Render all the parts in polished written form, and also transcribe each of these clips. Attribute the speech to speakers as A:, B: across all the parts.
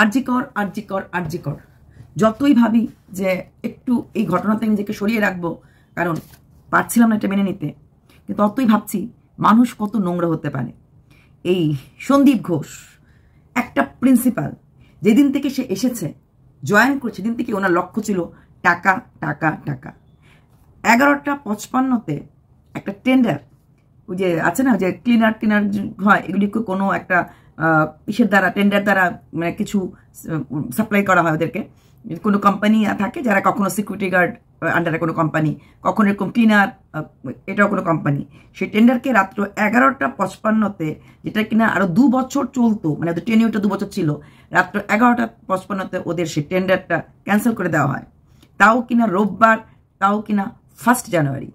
A: আরজিকর আরজিকর আরজিকর যতই ভাবি যে একটু এই ঘটনাতে নিজেকে সরিয়ে রাখবো, কারণ পারছিলাম না এটা মেনে নিতে, কিন্তু ততই ভাবছি মানুষ কত নোংরা হতে পারে। এই সন্দীপ ঘোষ একটা প্রিন্সিপাল, যেদিন থেকে সে এসেছে জয়েন করেছে সেদিন থেকে ওনার লক্ষ্য ছিল টাকা টাকা টাকা। 11:55 একটা টেন্ডার, ওই যে আছে না যে ক্লিনার টিনার হয়, এগুলিকে কোনো একটা ইসের দ্বারা টেন্ডার দ্বারা মানে কিছু সাপ্লাই করা হয় ওদেরকে। কোনো কোম্পানি থাকে যারা কখনো সিকিউরিটি গার্ড আন্ডারে কোনো কোম্পানি, কখনো এরকম ক্লিনার, এটাও কোনো কোম্পানি। সেই টেন্ডারকে রাত্র 11:55 যেটা কিনা আরো 2 বছর চলতো, মানে ওদের টেনিউরটা 2 বছর ছিল, রাত্র 11:55 ওদের সেই টেন্ডারটা ক্যান্সেল করে দেওয়া হয়। তাও কিনা রোববার, তাও কিনা 1 জানুয়ারি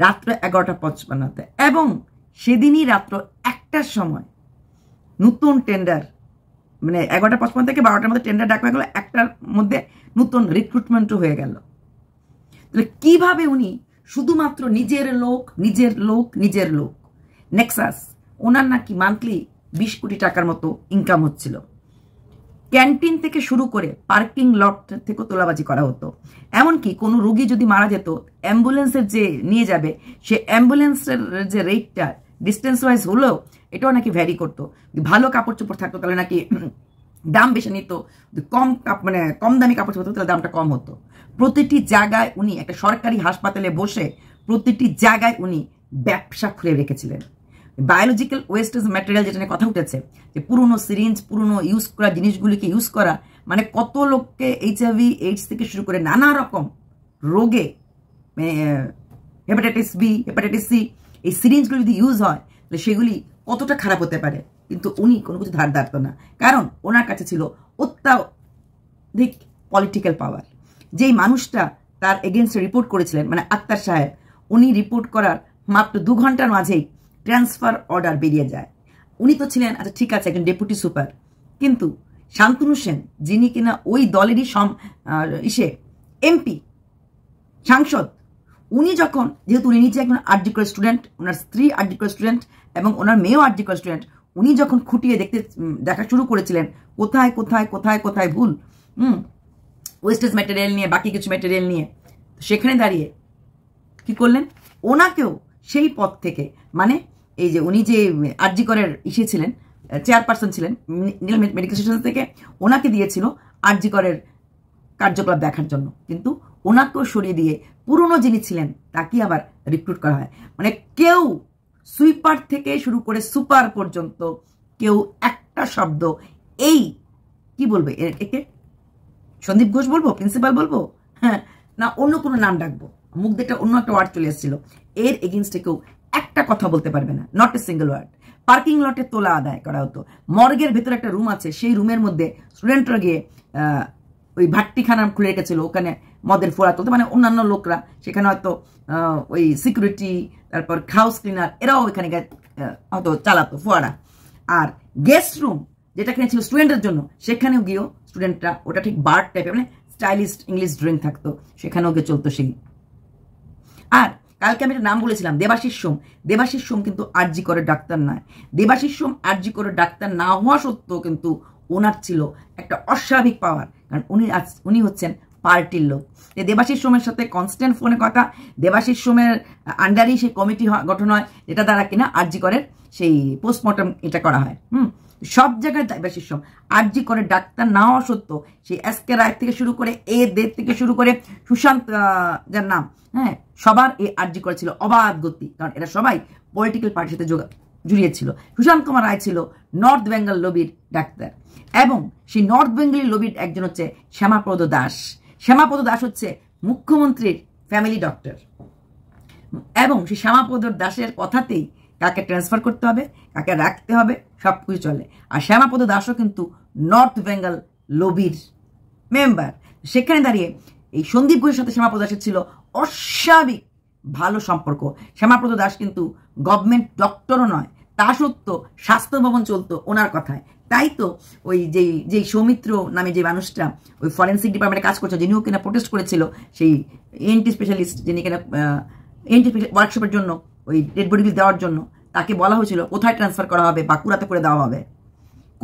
A: রাত্র 11:55। এবং সেদিনই রাত্র 1টার সময় নতুন টেন্ডার, মানে 11:55 থেকে 12টার মধ্যে টেন্ডার ডাকা হয়ে গেল, 1টার মধ্যে নতুন রিক্রুটমেন্টও হয়ে গেল। তাহলে কিভাবে উনি শুধুমাত্র নিজের লোক নিজের লোক নিজের লোক, নেক্সাস ওনার নাকি মান্থলি 20 কোটি টাকার মতো ইনকাম হচ্ছিল। ক্যান্টিন থেকে শুরু করে পার্কিং লট থেকে তোলাবাজি করা হতো। এমনকি কোনো রোগী যদি মারা যেত, অ্যাম্বুলেন্সের যে নিয়ে যাবে সে অ্যাম্বুলেন্সের যে রেটটা ডিস্টেন্স ওয়াইজ হলেও এটাও নাকি ভ্যারি করতো। ভালো কাপড় চোপড় থাকতো তাহলে নাকি দাম বেশি নিত, কম মানে কম দামি কাপড় চোপড় তাহলে দামটা কম হতো। প্রতিটি জায়গায় উনি একটা সরকারি হাসপাতালে বসে প্রতিটি জায়গায় উনি ব্যবসা খুলে রেখেছিলেন। বায়োলজিক্যাল ওয়েস্টেজ ম্যাটেরিয়াল যেটা নিয়ে কথা উঠেছে, যে পুরনো সিরিঞ্জ, পুরনো ইউজ করা জিনিসগুলিকে ইউজ করা, মানে কত লোককে HIV AIDS থেকে শুরু করে নানা রকম রোগে, হেপাটাইটিস B, হেপাটাইটিস C, এই সিরিঞ্জগুলি যদি ইউজ হয় তাহলে সেগুলি কতটা খারাপ হতে পারে। কিন্তু উনি কোনো কিছু ধার ধারত না, কারণ ওনার কাছে ছিল অত্যাধিক পলিটিক্যাল পাওয়ার। যেই মানুষটা তার এগেনস্টে রিপোর্ট করেছিলেন, মানে আক্তার সাহেব, উনি রিপোর্ট করার মাত্র 2 ঘন্টার মাঝেই ট্রান্সফার অর্ডার বেরিয়ে যায়। উনি তো ছিলেন আচ্ছা ঠিক আছে একজন ডেপুটি সুপার, কিন্তু শান্তনু সেন যিনি কিনা ওই দলেরই MP সাংসদ, উনি যখন, যেহেতু উনি নিজে একজন আরজিকর স্টুডেন্ট, ওনার স্ত্রী আরজিকর স্টুডেন্ট এবং ওনার মেয়েও আরজিকর স্টুডেন্ট, উনি যখন খুঁটিয়ে দেখা শুরু করেছিলেন কোথায় কোথায় কোথায় কোথায় ভুল, ওয়েস্টেজ ম্যাটেরিয়াল নিয়ে, বাকি কিছু ম্যাটেরিয়াল নিয়ে, সেখানে দাঁড়িয়ে কি করলেন, ওনাকেও সেই পদ থেকে, মানে এই যে উনি যে আরজিকরের ছিলেন, চেয়ারপারসন ছিলেন মেডিকেল স্টেশন থেকে, ওনাকে দিয়েছিল আরজিকরের কার্যকলাপ দেখার জন্য, কিন্তু ওনাকেও সরিয়ে দিয়ে পুরনো যিনি ছিলেন তাকে আবার রিক্রুট করা হয়। মানে কেউ সুইপার থেকে শুরু করে সুপার পর্যন্ত কেউ একটা শব্দ, এই কি বলবে একে, সন্দীপ ঘোষ বলবো, প্রিন্সিপাল বলবো, হ্যাঁ না অন্য কোনো নাম ডাকবো, মুখ দেখে অন্য একটা ওয়ার্ড চলে এসেছিল, এর এগেনস্টে কেউ একটা কথা বলতে পারবে না, not a single word. Parking লটে তোলা আদায় করা হতো। মর্গের ভেতরে একটা রুম আছে, সেই রুমের মধ্যে স্টুডেন্টরা গিয়ে ওই ভাট্টিখানা খুলে রেখেছিল, ওখানে মদের ফোড়া তুলতো, মানে অন্যান্য লোকরা সেখানে হয়তো ওই সিকিউরিটি, তারপর হাউস ক্লিনার, এরাও ওইখানে হয়তো চালাতো ফোয়ারা। আর গেস্ট রুম যেটা কিনে ছিল স্টুডেন্টের জন্য, সেখানেও গিয়েও স্টুডেন্টরা, ওটা ঠিক বার টাইপের, মানে স্টাইলিশ ইংলিশ ড্রিঙ্ক থাকতো, সেখানেও গিয়ে চলতো সেই। আর কালকে আমি একটা নাম বলেছিলাম, দেবাশিস সোম। দেবাশিস সোম কিন্তু আরজিকরের ডাক্তার নয়। দেবাশিস সোম আরজিকরের ডাক্তার না হওয়া সত্ত্বেও কিন্তু ওনার ছিল একটা অস্বাভাবিক পাওয়ার, কারণ উনি হচ্ছেন পার্টির লোক। দেবাশিস সোমের সাথে কনস্ট্যান্ট ফোনে কথা, দেবাশিস সোমের আন্ডারেই সেই কমিটি গঠন হয়, যেটা দ্বারা কিনা আরজিকরের সেই পোস্টমর্টম এটা করা হয়। সব জায়গায় দেবাশিস সোম আরজিকরের ডাক্তার না হওয়া সত্ত্বেও সেই SK রায় থেকে শুরু করে দেব থেকে শুরু করে সুশান্ত, যার নাম, হ্যাঁ, সবার এই আরজিকর ছিল অবাধ গতি, কারণ এরা সবাই পলিটিক্যাল পার্টির সাথে জড়িয়েছিল। সুশান্ত কুমার রায় ছিল নর্থ বেঙ্গল লবির ডাক্তার, এবং সেই নর্থ বেঙ্গলি লবির একজন হচ্ছে শ্যামাপদ দাস। শ্যামাপদ দাস হচ্ছে মুখ্যমন্ত্রীর ফ্যামিলি ডক্টর, এবং সেই শ্যামাপদ দাসের কথাতেই কাকে ট্রান্সফার করতে হবে, কাকে রাখতে হবে, সব কিছু চলে। আর শ্যামাপদ দাসও কিন্তু নর্থ বেঙ্গল লবির মেম্বার। সেখানে দাঁড়িয়ে এই সন্দীপ ঘোষের সাথে শ্যামাপদ দাসের ছিল অস্বাভাবিক ভালো সম্পর্ক। শ্যামাপদ দাস কিন্তু গভর্নমেন্ট ডক্টরও নয়, তা সত্ত্বেও স্বাস্থ্য ভবন চলতো ওনার কথায়। তাই তো ওই যেই সৌমিত্র নামে যে মানুষটা ওই ফরেন্সিক ডিপার্টমেন্টে কাজ করছে, যিনিও কিনা প্রোটেস্ট করেছিল, সেই ENT স্পেশালিস্ট, যিনি কিনা ENT ওয়ার্কশপের জন্য ওই ডেড বডিগুলি দেওয়ার জন্য, তাকে বলা হয়েছিল কোথায় ট্রান্সফার করা হবে, বাঁকুড়াতে করে দেওয়া হবে।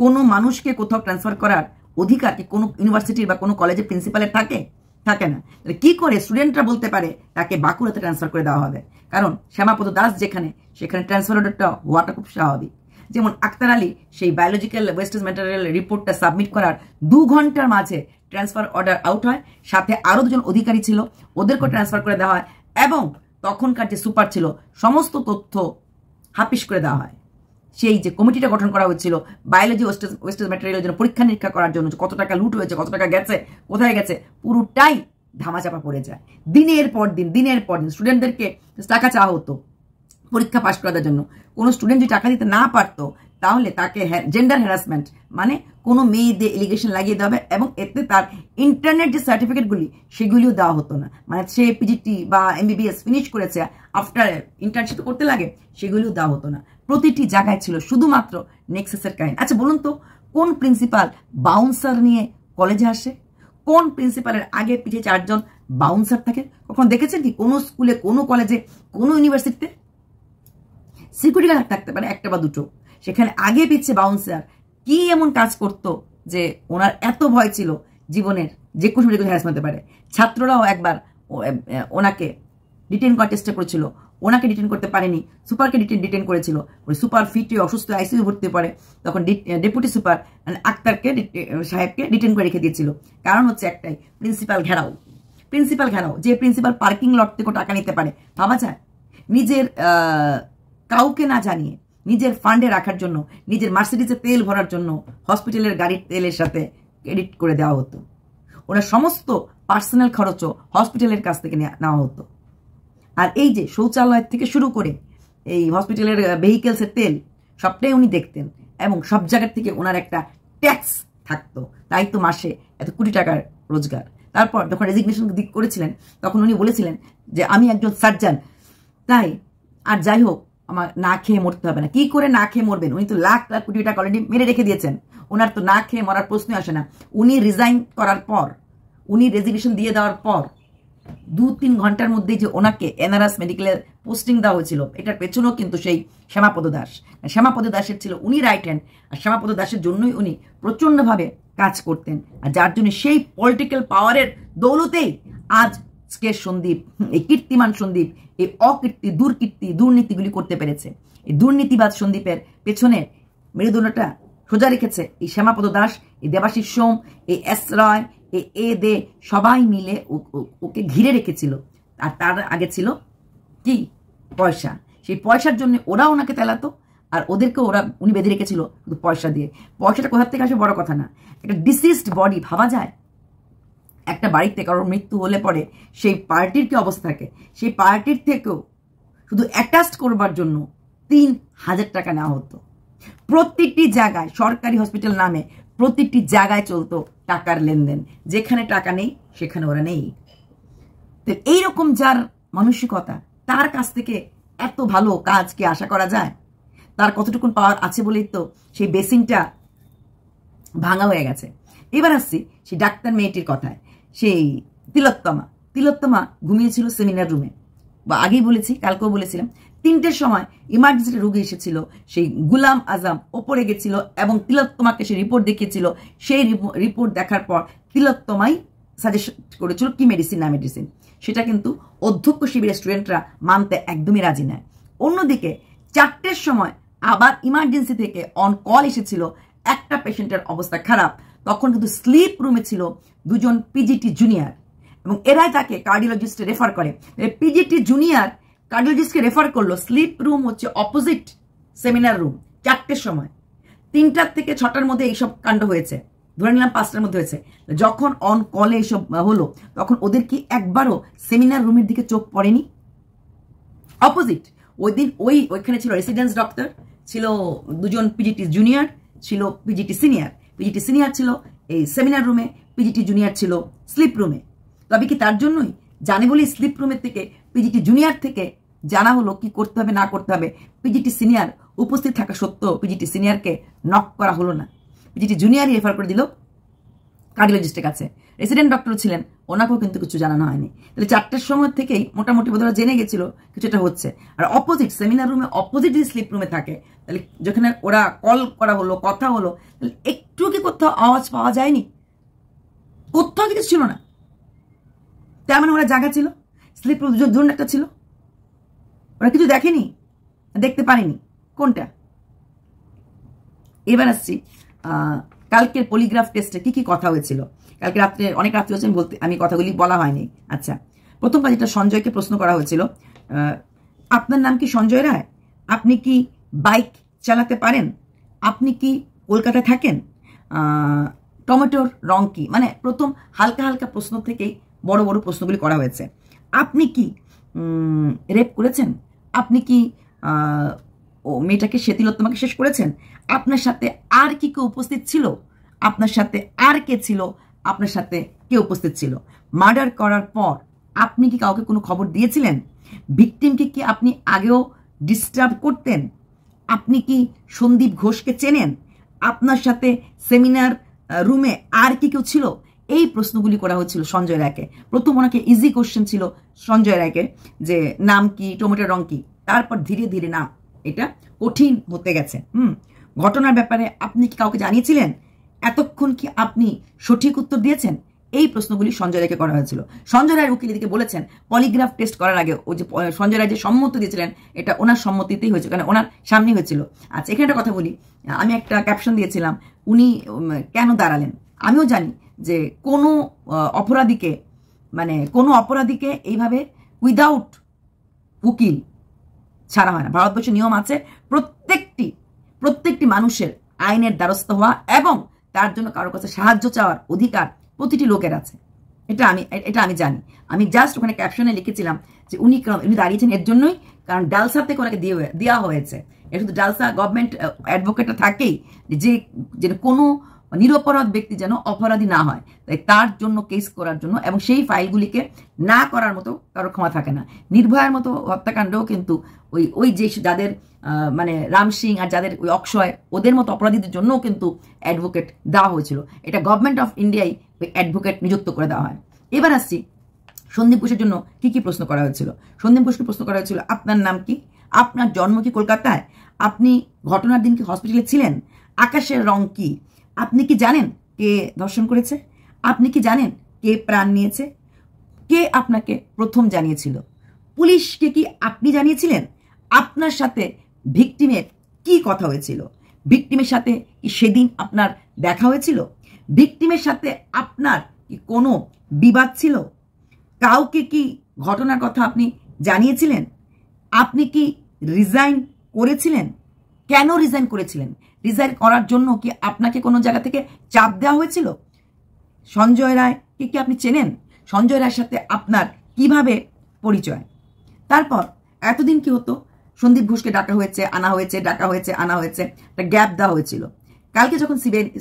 A: কোনো মানুষকে কোথাও ট্রান্সফার করার অধিকার কি কোনো ইউনিভার্সিটির বা কোনো কলেজের প্রিন্সিপালের থাকে? থাকে না। তাহলে কি করে স্টুডেন্টরা বলতে পারে তাকে বাঁকুড়াতে ট্রান্সফার করে দেওয়া হবে? কারণ শ্যামাপদ দাস যেখানে, সেখানে ট্রান্সফার অর্ডারটা হওয়াটা খুব স্বাভাবিক। যেমন আক্তার আলী সেই বায়োলজিক্যাল ওয়েস্টেজ ম্যাটেরিয়াল রিপোর্টটা সাবমিট করার 2 ঘন্টার মাঝে ট্রান্সফার অর্ডার আউট হয়, সাথে আরো 2জন অধিকারী ছিল, ওদেরকেও ট্রান্সফার করে দেওয়া হয়, এবং তখনকার যে সুপার ছিল সমস্ত তথ্য হাপিস করে দেওয়া হয়। সেই যে কমিটিটা গঠন করা হয়েছিল বায়োলজি ওয়েস্টেজ ম্যাটেরিয়ালের জন্য পরীক্ষা নিরীক্ষা করার জন্য, কত টাকা লুট হয়েছে, কত টাকা গেছে, কোথায় গেছে, পুরোটাই ধামাচাপা পড়ে যায়। দিনের পর দিন স্টুডেন্টদেরকে টাকা চাওয়া হতো পরীক্ষা পাশ করার জন্য। কোনো স্টুডেন্ট যদি টাকা দিতে না পারতো তাহলে তাকে জেন্ডার হ্যারাসমেন্ট মানে কোনো মেয়ে দিয়ে এলিগেশন লাগিয়ে দেওয়া হবে, এবং এতে তার ইন্টারনেট যে সার্টিফিকেটগুলি সেগুলিও দেওয়া হতো না। মানে সে পিজিটি বা এমবিবিএস ফিনিশ করেছে, আফটার ইন্টার্নশিপ করতে লাগে, সেগুলিও দেওয়া হতো না। প্রতিটি জায়গায় ছিল শুধুমাত্র নেক্সাসের কাহিনী। আচ্ছা বলুন তো, কোন প্রিন্সিপাল বাউন্সার নিয়ে কলেজে আসে? কোন প্রিন্সিপালের আগে পিছিয়ে 4 জন বাউন্সার থাকে? কখন দেখেছেন কি কোনো স্কুলে, কোনো কলেজে, কোনো ইউনিভার্সিটিতে? সিকিউরিটি গার্ড থাকতে পারে 1টা বা 2টো, সেখানে আগে পিছিয়ে বাউন্সার কি এমন কাজ করতো যে ওনার এত ভয় ছিল জীবনের যে কোনো সময় হ্যারাস হতে পারে? ছাত্ররাও একবার ওনাকে ডিটেন করার চেষ্টা করেছিল, ওনাকে ডিটেন করতে পারেনি, সুপারকে ডিটেন করেছিল। ওই সুপার ফিট হয়ে অসুস্থ আইসিইউ ভর্তি পড়ে, তখন ডেপুটি সুপার আক্তারকে সাহেবকে ডিটেন করে রেখে দিয়েছিল। কারণ হচ্ছে একটাই, প্রিন্সিপাল ঘেরাও। যে প্রিন্সিপাল পার্কিং লট থেকে টাকা নিতে পারে, ভাবা যায়? নিজের কাউকে না জানিয়ে নিজের ফান্ডে রাখার জন্য, নিজের মার্সিডিজে তেল ভরার জন্য হসপিটালের গাড়ির তেলের সাথে ক্রেডিট করে দেওয়া হতো। ওনার সমস্ত পার্সোনাল খরচও হসপিটালের কাছ থেকে নেওয়া হতো। আর এই যে শৌচালয় থেকে শুরু করে এই হসপিটালের ভেহিকেলসের তেল সবটাই উনি দেখতেন, এবং সব জায়গার থেকে ওনার একটা ট্যাক্স থাকতো। তাই তো মাসে এত কোটি টাকার রোজগার। তারপর যখন রেজিগনেশন করেছিলেন তখন উনি বলেছিলেন যে আমি একজন সার্জন, তাই আর যাই হোক আমার না খেয়ে মরতে হবে না। কি করে না খেয়ে মরবেন? উনি তো লাখ লাখ কোটি টাকা অলরেডি মেরে রেখে দিয়েছেন, ওনার তো না খেয়ে মরার প্রশ্নই আসে না। উনি রিজাইন করার পর, উনি রেজিগনেশন দিয়ে দেওয়ার পর 2-3 ঘন্টার মধ্যে যে ওনাকে এনআরএস মেডিকেলের পোস্টিং দেওয়া হয়েছিল, এটার পেছনেও কিন্তু সেই শ্যামাপদ দাস। শ্যামাপদ দাসের ছিল উনি রাইট হ্যান্ড, আর শ্যামাপদ দাসের জন্যই উনি প্রচন্ডভাবে কাজ করতেন, আর যার জন্য সেই পলিটিক্যাল পাওয়ারের দৌলতেই আজকে সন্দীপ, এই কীর্তিমান সন্দীপ, এই অকীর্তি, দুর্নীতিগুলি করতে পেরেছে। এই দুর্নীতিবাদ সন্দীপের পেছনে মেরুদণ্ডটা সোজা রেখেছে এই শ্যামাপদ দাস, এই দেবাশিস সোম, এই এস রয়, এ দে সবাই মিলে ওকে ঘিরে রেখেছিল। আর তার আগে ছিল কি? পয়সা। সেই পয়সার জন্য ওরা ওনাকে তেলাতো, আর ওদেরকে উনি বেঁধে রেখেছিল শুধু পয়সা দিয়ে। পয়সাটা কোথার থেকে আসে বড় কথা না, একটা ডিসিজড বডি, ভাবা যায় একটা বাড়িতে কারোর মৃত্যু হলে পরে সেই পার্টির কি অবস্থা থাকে? সেই পার্টির থেকেও শুধু অ্যাটাচ করবার জন্য 3000 টাকা নেওয়া হতো। প্রত্যেকটি জায়গায়, সরকারি হসপিটাল নামে প্রত্যেকটি জায়গায় চলতো টাকার লেনদেন। যেখানে টাকা নেই সেখানে ওরা নেই। তো এইরকম যার মানসিকতা, তার কাছ থেকে এত ভালো কাজ কি আশা করা যায়? তার কতটুকুন পাওয়ার আছে বলেই তো সেই বেসিনটা ভাঙা হয়ে গেছে। এবার আসছি সেই ডাক্তার মেয়েটির কথায়। সেই তিলোত্তমা ঘুমিয়েছিল সেমিনার রুমে, বা আগেই বলেছি, কালকেও বলেছিলাম। 3টের সময় ইমার্জেন্সিতে রোগী এসেছিল, সেই গুলাম আজম ওপরে গেছিল এবং তিলোত্তমাকে সে রিপোর্ট দেখিয়েছিল। সেই রিপোর্ট দেখার পর তিলোত্তমাই সাজেস্ট করেছিল কি মেডিসিন না মেডিসিন, সেটা কিন্তু অধ্যক্ষ শিবিরের স্টুডেন্টরা মানতে একদমই রাজি নয়। অন্যদিকে 4টের সময় আবার ইমার্জেন্সি থেকে অন কল এসেছিল, একটা পেশেন্টের অবস্থা খারাপ। তখন কিন্তু স্লিপ রুমে ছিল 2জন পিজিটি জুনিয়র, এবং এরাই তাকে কার্ডিওলজিস্টে রেফার করে। পিজিটি জুনিয়র কার্ডিওলজিস্টকে রেফার করলো। স্লিপ রুম হচ্ছে অপোজিট সেমিনার রুম। 4টের সময়, 3টার থেকে 6টার মধ্যে এইসব কাণ্ড হয়েছে, ধরে নিলাম 5টার মধ্যে হয়েছে। যখন অন কলে এইসব হলো তখন ওদের কি একবারও সেমিনার রুমের দিকে চোখ পড়েনি? অপোজিট ওই দিন ওইখানে ছিল রেসিডেন্স ডক্টর, ছিল 2জন পিজিটি জুনিয়র, ছিল পিজিটি সিনিয়র। পিজিটি সিনিয়র ছিল এই সেমিনার রুমে, পিজিটি জুনিয়র ছিল স্লিপ রুমে। তবে কি তার জন্যই জানে বলি স্লিপ রুমের থেকে পিজিটি জুনিয়র থেকে জানা হলো কি করতে হবে না করতে হবে? পিজিটি সিনিয়র উপস্থিত থাকা সত্ত্বেও পিজিটি সিনিয়রকে নক করা হলো না, পিজিটি জুনিয়রই রেফার করে দিল কার্ডিওলজিস্টের কাছে। রেসিডেন্ট ডক্টর ছিলেন, ওনাকেও কিন্তু কিছু জানানো হয়নি। তাহলে 4টার সময় থেকেই মোটামুটি বোধহয় জেনে গেছিল কিছুটা হচ্ছে। আর অপোজিট সেমিনার রুমে অপোজিট যদি স্লিপ রুমে থাকে, তাহলে যেখানে ওরা কল করা হলো, কথা হলো, তাহলে একটু কি কোথাও আওয়াজ পাওয়া যায়নি? কোথাও কিছু ছিল না। তার মানে ওরা জায়গা ছিল, স্লিপ রুম জোন একটা ছিল, ওরা কিছু দেখেনি, দেখতে পারেনি। কোনটা? এবার আসছি কালকের পলিগ্রাফ টেস্টে কি কি কথা হয়েছিল। কালকে রাত্রে অনেক রাত্রে হচ্ছে বলতে আমি কথাগুলি বলা হয়নি। আচ্ছা, প্রথম কাজ যেটা সঞ্জয়কে প্রশ্ন করা হয়েছিল, আপনার নাম কি সঞ্জয় রায়? আপনি কি বাইক চালাতে পারেন? আপনি কি কলকাতায় থাকেন? টমেটোর রং কি? মানে প্রথম হালকা হালকা প্রশ্ন থেকেই বড় বড় প্রশ্নগুলি করা হয়েছে। আপনি কি রেপ করেছেন? আপনি কি ও মেয়েটাকে সেতিলোত্তমাকে শেষ করেছেন? আপনার সাথে আর কি কেউ উপস্থিত ছিল? আপনার সাথে আর কে ছিল? আপনার সাথে কে উপস্থিত ছিল? মার্ডার করার পর আপনি কি কাউকে কোনো খবর দিয়েছিলেন? ভিকটিমকে কি আপনি আগেও ডিস্টার্ব করতেন? আপনি কি সন্দীপ ঘোষকে চেনেন? আপনার সাথে সেমিনার রুমে আর কি কেউ ছিল? এই প্রশ্নগুলি করা হয়েছিল সঞ্জয় রায়কে। প্রথম ওনাকে ইজি কোশ্চেন ছিল সঞ্জয় রায়কে যে নাম কি, টমেটোর রং কি। তারপর ধীরে ধীরে না, এটা কঠিন হতে গেছে। ঘটনার ব্যাপারে আপনি কি কাউকে জানিয়েছিলেন? এতক্ষণ কি আপনি সঠিক উত্তর দিয়েছেন? এই প্রশ্নগুলি সঞ্জয় রায়কে করা হয়েছিল। সঞ্জয় রায়ের উকিল এদিকে বলেছেন পলিগ্রাফ টেস্ট করার আগে ওই যে সঞ্জয় রায় যে সম্মতি দিয়েছিলেন, এটা ওনার সম্মতিতেই হয়েছিল, কারণ ওনার সামনে হয়েছিল। আচ্ছা, এখানে একটা কথা বলি। আমি একটা ক্যাপশন দিয়েছিলাম, উনি কেন দাঁড়ালেন। আমিও জানি যে কোনো অপরাধীকে এইভাবে উইদাউট উকিল ছাড়া হয় না। ভারতবর্ষের নিয়ম আছে প্রত্যেকটি মানুষের আইনের দ্বারস্থ হওয়া এবং তার জন্য কারোর কাছে সাহায্য চাওয়ার অধিকার প্রতিটি লোকের আছে। এটা আমি জানি। আমি জাস্ট ওখানে ক্যাপশনে লিখেছিলাম যে উনি দাঁড়িয়েছেন এর জন্যই, কারণ ডালসা থেকে ওনাকে দেওয়া হয়েছে। এটা শুধু ডালসা গভর্নমেন্ট অ্যাডভোকেটটা থাকেই যে কোনো নিরপরাধ ব্যক্তি যেন অপরাধী না হয়, তাই তার জন্য কেস করার জন্য, এবং সেই ফাইলগুলিকে না করার মতো কারোর ক্ষমা থাকে না। নির্ভয়ার মতো হত্যাকাণ্ডও কিন্তু ওই যে যাদের মানে রাম সিং আর যাদের ওই অক্ষয়, ওদের মতো অপরাধীদের জন্যও কিন্তু অ্যাডভোকেট দেওয়া হয়েছিল। এটা গভর্নমেন্ট অফ ইন্ডিয়ায় ওই অ্যাডভোকেট নিযুক্ত করে দেওয়া হয়। এবার আসছি সন্দীপ ঘোষের জন্য কি কি প্রশ্ন করা হয়েছিল। সন্দীপ ঘোষকে প্রশ্ন করা হয়েছিল আপনার নাম কি? আপনার জন্ম কি কলকাতায়? আপনি ঘটনার দিন কি হসপিটালে ছিলেন? আকাশের রং কি? আপনি কি জানেন কে ধর্ষণ করেছে? আপনি কি জানেন কে প্রাণ নিয়েছে? কে আপনাকে প্রথম জানিয়েছিল? পুলিশকে কি আপনি জানিয়েছিলেন? আপনার সাথে ভিকটিমের কি কথা হয়েছিল? ভিকটিমের সাথে কি সেদিন আপনার দেখা হয়েছিল? ভিকটিমের সাথে আপনার কি কোনো বিবাদ ছিল? কাউকে কি ঘটনার কথা আপনি জানিয়েছিলেন? আপনি কি রিজাইন করেছিলেন? কেন রিজাইন করেছিলেন? রিজাইন করার জন্য কি আপনাকে কোনো জায়গা থেকে চাপ দেওয়া হয়েছিল? সঞ্জয় রায়কে কি আপনি চেনেন? সঞ্জয় রায়ের সাথে আপনার কিভাবে পরিচয়? তারপর এতদিন কি হতো? সন্দীপ ঘোষকে ডাকা হয়েছে, আনা হয়েছে, ডাকা হয়েছে, আনা হয়েছে, একটা গ্যাপ দেওয়া হয়েছিল। কালকে যখন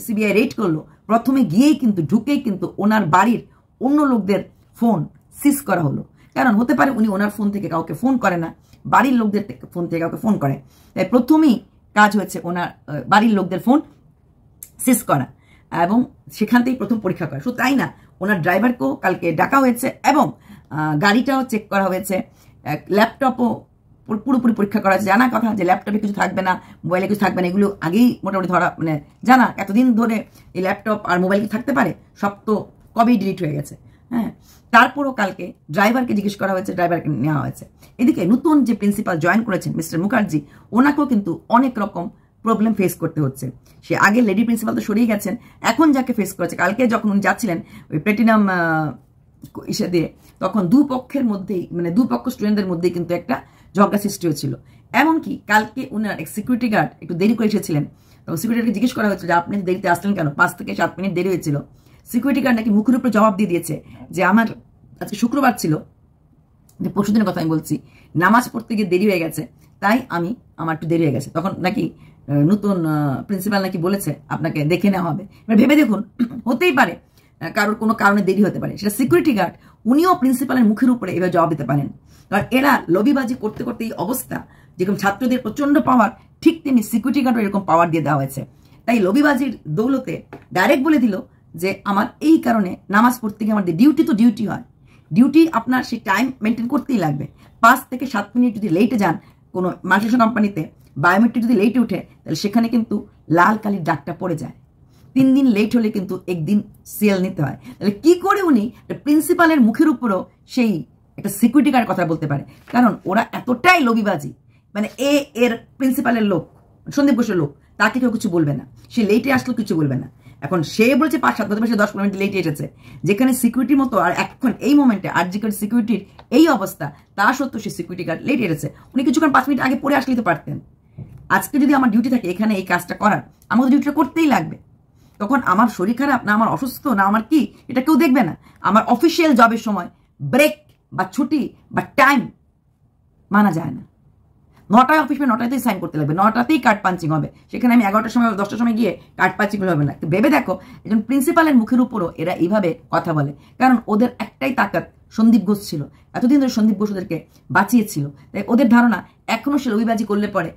A: সিবিআই রেড করলো, প্রথমে গিয়েই কিন্তু ঢুকেই কিন্তু ওনার বাড়ির অন্য লোকদের ফোন সিজ করা হলো। কারণ হতে পারে উনি ওনার ফোন থেকে কাউকে ফোন করে না, বাড়ির লোকদের ফোন থেকে কাউকে ফোন করে। তাই প্রথমেই কাজ হয়েছে ওনার বাড়ির লোকদের ফোন সিজ করা, এবং সেখান থেকেই প্রথম পরীক্ষা করা। শুধু তাই না, ওনার ড্রাইভারকেও কালকে ডাকা হয়েছে এবং গাড়িটাও চেক করা হয়েছে, ল্যাপটপও পুরোপুরি পরীক্ষা করা হয়েছে। জানা কথা যে ল্যাপটপে কিছু থাকবে না, মোবাইলে কিছু থাকবে না, এগুলো আগেই মোটামুটি ধরা মানে জানা। এতদিন ধরে এই ল্যাপটপ আর মোবাইল কি থাকতে পারে? সব তো কবেই ডিলিট হয়ে গেছে। হ্যাঁ, তারপরও কালকে ড্রাইভারকে জিজ্ঞেস করা হয়েছে, ড্রাইভারকে নেওয়া হয়েছে। এদিকে নতুন যে প্রিন্সিপাল জয়েন করেছেন মিস্টার মুখার্জি, ওনাকেও কিন্তু অনেক রকম প্রবলেম ফেস করতে হচ্ছে। সে আগে লেডি প্রিন্সিপাল তো সরিয়ে গেছেন, এখন যাকে ফেস করেছে, কালকে যখন উনি যাচ্ছিলেন ওই প্লেটিনাম ইসে দিয়ে, তখন দুপক্ষের মধ্যেই মানে দুপক্ষ স্টুডেন্টদের মধ্যেই কিন্তু একটা ঝগড়া সৃষ্টি হয়েছিল। এমনকি কালকে উনার এক সিকিউরিটি গার্ড একটু দেরি করে এসেছিলেন, তখন সিকিউরিটি জিজ্ঞেস করা হয়েছিল যে আপনি দেরিতে আসলেন কেন? 5 থেকে 7 মিনিট দেরি হয়েছিল। সিকিউরিটি গার্ড নাকি মুখের উপরে জবাব দিয়ে দিয়েছে যে আমার আজকে শুক্রবার ছিল, যে পরশুদিনের কথা আমি বলছি, নামাজ পড়তে গিয়ে দেরি হয়ে গেছে, তাই আমার একটু দেরি হয়ে গেছে। তখন নাকি নতুন প্রিন্সিপাল নাকি বলেছে আপনাকে দেখে নেওয়া হবে। এবার ভেবে দেখুন, হতেই পারে কারোর কোনো কারণে দেরি হতে পারে, সেটা সিকিউরিটি গার্ড, উনিও প্রিন্সিপালের মুখের উপরে এবার জবাব দিতে পারেন। কারণ এরা লবিবাজি করতে করতে এই অবস্থা, যেরকম ছাত্রদের প্রচন্ড পাওয়ার, ঠিক তেমনি সিকিউরিটি গার্ডও এরকম পাওয়ার দিয়ে দেওয়া হয়েছে। তাই লবিবাজির দৌলতে ডাইরেক্ট বলে দিল যে আমার এই কারণে নামাজ পড়তে গিয়ে আমাদের ডিউটি তো ডিউটি হয়, ডিউটি আপনার সেই টাইম মেনটেন করতেই লাগবে। 5 থেকে 7 মিনিট যদি লেটে যান কোনো মাল্টিনেশনাল কোম্পানিতে, বায়োমেট্রিক যদি লেটে উঠে, তাহলে সেখানে কিন্তু লাল কালির ডাকটা পড়ে যায়। 3 দিন লেট হলে কিন্তু একদিন সিএল নিতে হয়। তাহলে কি করে উনি প্রিন্সিপালের মুখের উপরও সেই একটা সিকিউরিটি গার্ড কথা বলতে পারে? কারণ ওরা এতটাই লবিবাজি, মানে এর প্রিন্সিপালের লোক, সন্দীপ ঘোষের লোক, তাকে কেউ কিছু বলবে না, সে লেটে আসলেও কিছু বলবে না। এখন সে বলছে 5-7 বছর 10-15 মিনিট লেটে এসেছে, যেখানে সিকিউরিটির মতো আর এখন এই মোমেন্টে আরজিকর সিকিউরিটির এই অবস্থা, তা সত্ত্বেও সে সিকিউরিটি গার্ড লেটে এসেছে। উনি কিছুক্ষণ 5 মিনিট আগে পড়ে আসলেই তো পারতেন। আজকে যদি আমার ডিউটি থাকে এখানে এই কাজটা করার, আমাকে ডিউটিটা করতেই লাগবে। তখন আমার শরীর খারাপ না আমার অসুস্থ না আমার কি, এটা কেউ দেখবে না। আমার অফিসিয়াল জবের সময় ব্রেক বা ছুটি বা টাইম মানা যায় না। 9টায় অফিস 9টাতেই সাইন করতে লাগবে, 9টাতেই কার্ড পাঞ্চিং হবে। সেখানে আমি 11টার সময় 10টার সময় গিয়ে কার্ড পাঞ্চিং হবে না। ভেবে দেখো, একজন প্রিন্সিপালের মুখের উপরও এরা এইভাবে কথা বলে। কারণ ওদের একটাই তাকাত, সন্দীপ ঘোষ ছিল। এতদিন ধরে সন্দীপ ঘোষ ওদেরকে বাঁচিয়েছিল, তাই ওদের ধারণা এখনো সে রবিবাজি করলে পরে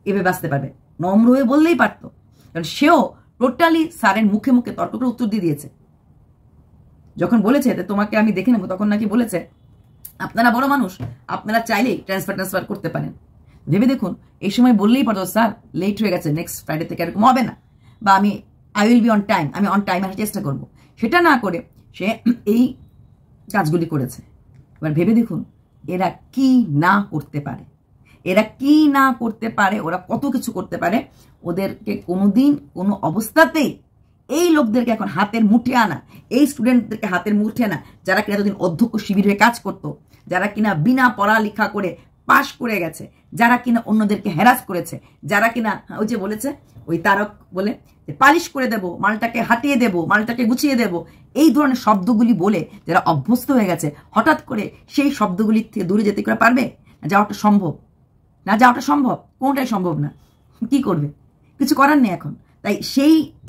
A: এভাবে বাঁচতে পারবে। নম্র হয়ে বললেই পারতো, কারণ সেও টোটালি স্যারের মুখে মুখে তর্ক করে উত্তর দিয়ে দিয়েছে। যখন বলেছে তোমাকে আমি দেখে নেবো, তখন নাকি বলেছে আপনারা বড় মানুষ, আপনারা চাইলেই ট্রান্সফার করতে পারেন। ভেবে দেখুন, এই সময় বললেই পারতো স্যার লেট হয়ে গেছে, নেক্সট ফ্রাইডে থেকে এরকম হবে না, বা I will be on time, আমি অন টাইম আসার চেষ্টা করবো। সেটা না করে সে এই কাজগুলি করেছে। এবার ভেবে দেখুন এরা কি না করতে পারে, এরা কি না করতে পারে, ওরা কত কিছু করতে পারে। ওদেরকে কোনোদিন কোনো অবস্থাতেই এই লোকদেরকে এখন হাতের মুঠে আনা, এই স্টুডেন্টদেরকে হাতের মুঠে আনা, যারা কিনা এতদিন অধ্যক্ষ শিবির হয়ে কাজ করতো, যারা কিনা বিনা পড়ালেখা করে পাশ করে গেছে, যারা কিনা অন্যদেরকে হ্যারাস করেছে, যারা কিনা ওই যে বলেছে ওই তারক বলে পালিশ করে দেব, মালটাকে হাঁটিয়ে দেব, মালটাকে গুছিয়ে দেব, এই ধরনের শব্দগুলি বলে যারা অভ্যস্ত হয়ে গেছে, হঠাৎ করে সেই শব্দগুলির থেকে দূরে যেতে করে পারবে? যাওয়াটা সম্ভব না, যাওয়াটা সম্ভব, কোনটাই সম্ভব না। কি করবে? কিছু করার নেই এখন। তাই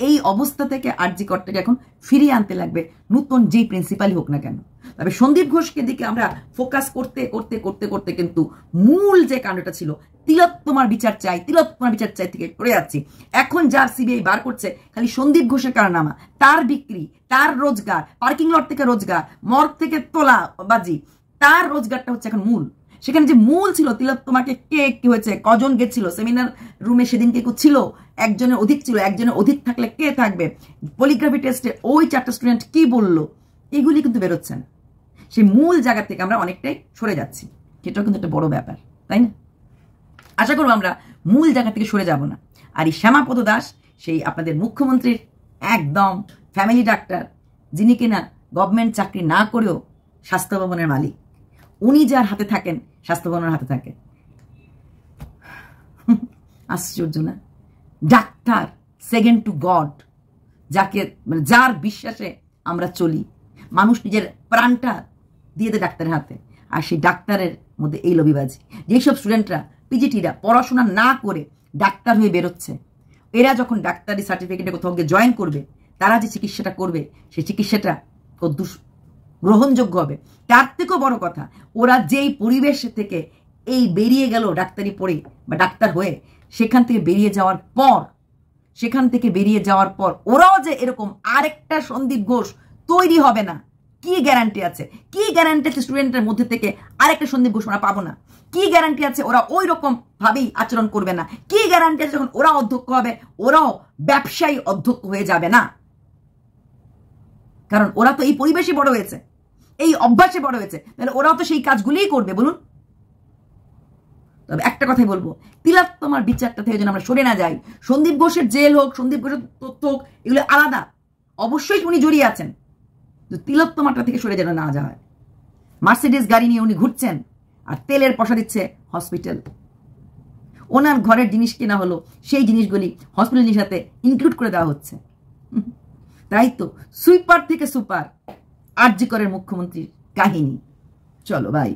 A: এই অবস্থা থেকে আরজি করটাকে এখন ফিরিয়ে আনতে লাগবে, নতুন যেই প্রিন্সিপালই হোক না কেন। তবে সন্দীপ ঘোষকে দিকে আমরা ফোকাস করতে করতে করতে করতে কিন্তু মূল যে কাণ্ডটা ছিল, তিলোত্তমার বিচার চাই, তিলোত্তমার বিচার চাই থেকে করে যাচ্ছি। এখন যার সিবিআই বার করছে খালি সন্দীপ ঘোষের কারনামা, তার বিক্রি, তার রোজগার, পার্কিং লট থেকে রোজগার, মর্গ থেকে তোলা বাজি, তার রোজগারটা হচ্ছে এখন মূল। সেখানে যে মূল ছিল তিলোত্তমাকে কে কি হয়েছে, কজন গেছিল সেমিনার রুমে, সেদিনকে ছিল একজনের অধিক ছিল, একজনের অধিক থাকলে কে থাকবে, পলিগ্রাফি টেস্টে ওই 4টা স্টুডেন্ট কি বললো, এগুলি কিন্তু বেরোচ্ছে না। সেই মূল জায়গা থেকে আমরা অনেকটাই সরে যাচ্ছি, সেটাও কিন্তু একটা বড় ব্যাপার, তাই না? আশা করবো আমরা মূল জায়গা থেকে সরে যাব না। আর এই শ্যামাপদ দাস সেই আপনাদের মুখ্যমন্ত্রীর একদম ফ্যামিলি ডাক্তার, যিনি কিনা গভর্নমেন্ট চাকরি না করেও স্বাস্থ্য ভবনের মালিক, উনি যার হাতে থাকেন স্বাস্থ্য ভবনের হাতে থাকে। আশ্চর্য না? ডাক্তার সেকেন্ড টু গড, যাকে মানে যার বিশ্বাসে আমরা চলি, মানুষ নিজের প্রাণটা দিয়ে দেয় ডাক্তারের হাতে, আর সেই ডাক্তারের মধ্যে এই লবিবাজি। যেসব স্টুডেন্টরা পিজিটিরা পড়াশোনা না করে ডাক্তার হয়ে বেরোচ্ছে, এরা যখন ডাক্তারি সার্টিফিকেটে কোথাও গিয়ে জয়েন করবে, তারা যে চিকিৎসাটা করবে সেই চিকিৎসাটা কত গ্রহণযোগ্য হবে। তার থেকেও বড় কথা, ওরা যেই পরিবেশ থেকে এই বেরিয়ে গেল ডাক্তারি পড়ে বা ডাক্তার হয়ে, সেখান থেকে বেরিয়ে যাওয়ার পর ওরাও যে এরকম আরেকটা সন্দীপ ঘোষ তৈরি হবে না, কি গ্যারান্টি আছে? কি গ্যারান্টি আছে স্টুডেন্টের মধ্যে থেকে আরেকটা সন্দীপ ঘোষ আমরা পাবো না? কি গ্যারান্টি আছে ওরা ওই রকম ভাবেই আচরণ করবে না? কি গ্যারান্টি আছে যখন ওরা অধ্যক্ষ হবে ওরাও ব্যবসায়ী অধ্যক্ষ হয়ে যাবে না? কারণ ওরা তো এই পরিবেশে বড় হয়েছে, এই অভ্যাসে বড় হয়েছে, তাহলে ওরাও তো সেই কাজগুলিই করবে, বলুন। তবে একটা কথাই বলবো, তিলোত্তমার বিচারটা থেকে যেন আমরা সরে না যাই। সন্দীপ ঘোষের জেল হোক, সন্দীপ ঘোষের তথ্য হোক, এগুলো আলাদা, অবশ্যই উনি জড়িয়ে আছেন, তিলোত্তমাটা থেকে সরে যেন না যায়। মার্সিডিজ গাড়ি নিয়ে উনি ঘুরছেন আর তেলের পয়সা দিচ্ছে হসপিটাল। ওনার ঘরের জিনিস কেনা হলো, সেই জিনিসগুলি হসপিটালের সাথে ইনক্লুড করে দেওয়া হচ্ছে। তাই তো সুইপার থেকে সুপার আরজি করের মুখ্যমন্ত্রীর কাহিনী। চলো ভাই।